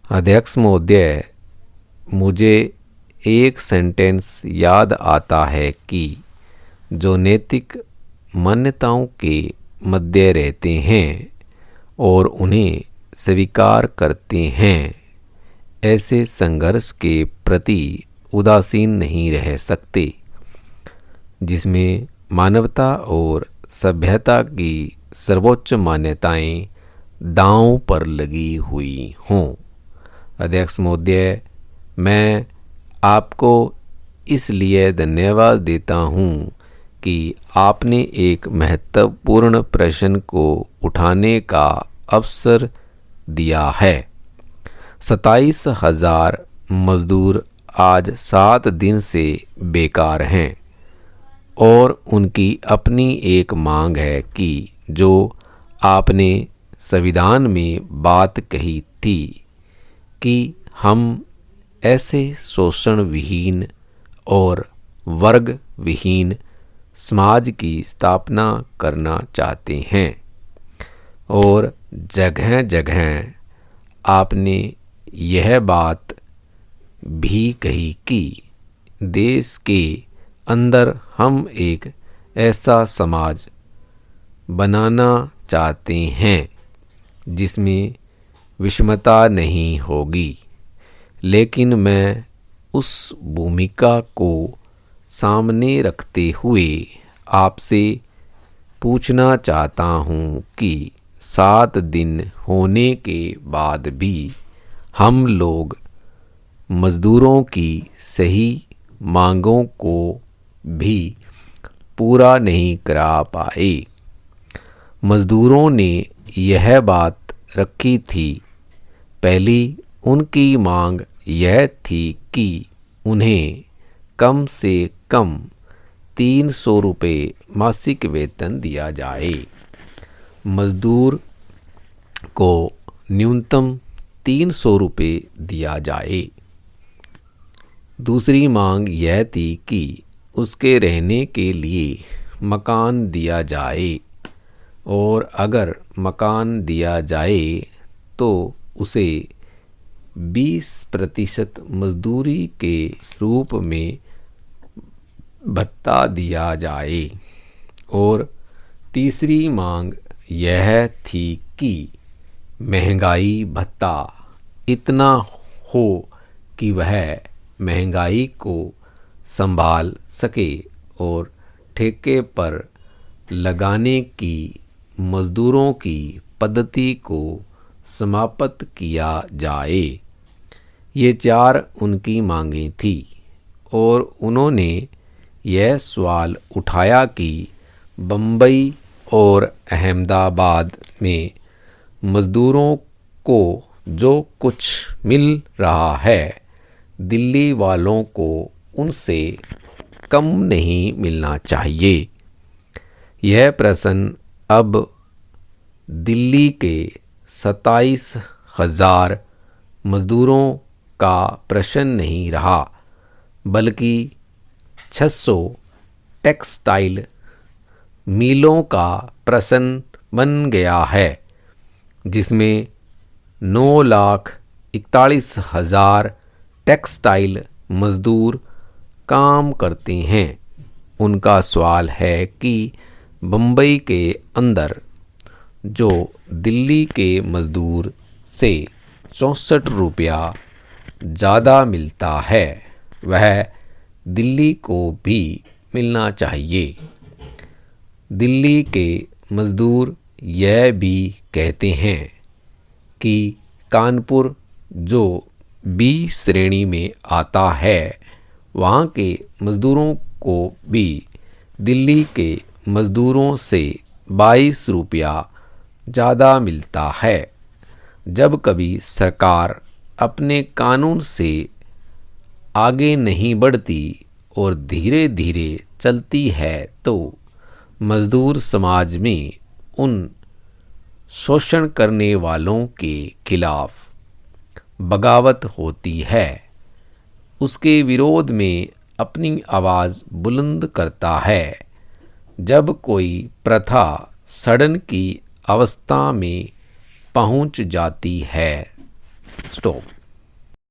अध्यक्ष महोदय, मुझे एक सेंटेंस याद आता है कि जो नैतिक मान्यताओं के मध्य रहते हैं और उन्हें स्वीकार करते हैं, ऐसे संघर्ष के प्रति उदासीन नहीं रह सकते, जिसमें मानवता और सभ्यता की सर्वोच्च मान्यताएं दांव पर लगी हुई हों। अध्यक्ष महोदय, मैं आपको इसलिए धन्यवाद देता हूँ कि आपने एक महत्वपूर्ण प्रश्न को उठाने का अवसर दिया है। 27,000 मज़दूर आज 7 दिन से बेकार हैं और उनकी अपनी एक मांग है कि जो आपने संविधान में बात कही थी कि हम ऐसे शोषण विहीन और वर्ग विहीन समाज की स्थापना करना चाहते हैं। और जगह जगह आपने यह बात भी कही कि देश के अंदर हम एक ऐसा समाज बनाना चाहते हैं जिसमें विषमता नहीं होगी। लेकिन मैं उस भूमिका को सामने रखते हुए आपसे पूछना चाहता हूँ कि 7 दिन होने के बाद भी हम लोग मज़दूरों की सही मांगों को भी पूरा नहीं करा पाए। मज़दूरों ने यह बात रखी थी। पहली उनकी मांग यह थी कि उन्हें कम से कम 300 रुपये मासिक वेतन दिया जाए। मज़दूर को न्यूनतम 300 रुपये दिया जाए। दूसरी मांग यह थी कि उसके रहने के लिए मकान दिया जाए और अगर मकान दिया जाए तो उसे 20% मजदूरी के रूप में भत्ता दिया जाए। और तीसरी मांग यह थी कि महंगाई भत्ता इतना हो कि वह महंगाई को संभाल सके और ठेके पर लगाने की मज़दूरों की पद्धति को समाप्त किया जाए। ये 4 उनकी मांगें थी और उन्होंने यह सवाल उठाया कि बम्बई और अहमदाबाद में मज़दूरों को जो कुछ मिल रहा है, दिल्ली वालों को उनसे कम नहीं मिलना चाहिए। यह प्रश्न अब दिल्ली के 27,000 मज़दूरों का प्रश्न नहीं रहा, बल्कि 600 टेक्सटाइल मिलों का प्रश्न बन गया है, जिसमें 9,41,000 टेक्सटाइल मज़दूर काम करते हैं। उनका सवाल है कि बम्बई के अंदर जो दिल्ली के मज़दूर से 64 रुपया ज़्यादा मिलता है, वह दिल्ली को भी मिलना चाहिए। दिल्ली के मज़दूर यह भी कहते हैं कि कानपुर जो बी श्रेणी में आता है, वहाँ के मज़दूरों को भी दिल्ली के मज़दूरों से 22 रुपया ज़्यादा मिलता है। जब कभी सरकार अपने कानून से आगे नहीं बढ़ती और धीरे धीरे चलती है तो मज़दूर समाज में उन शोषण करने वालों के खिलाफ बगावत होती है, उसके विरोध में अपनी आवाज़ बुलंद करता है। जब कोई प्रथा सड़न की अवस्था में पहुंच जाती है। स्टॉप।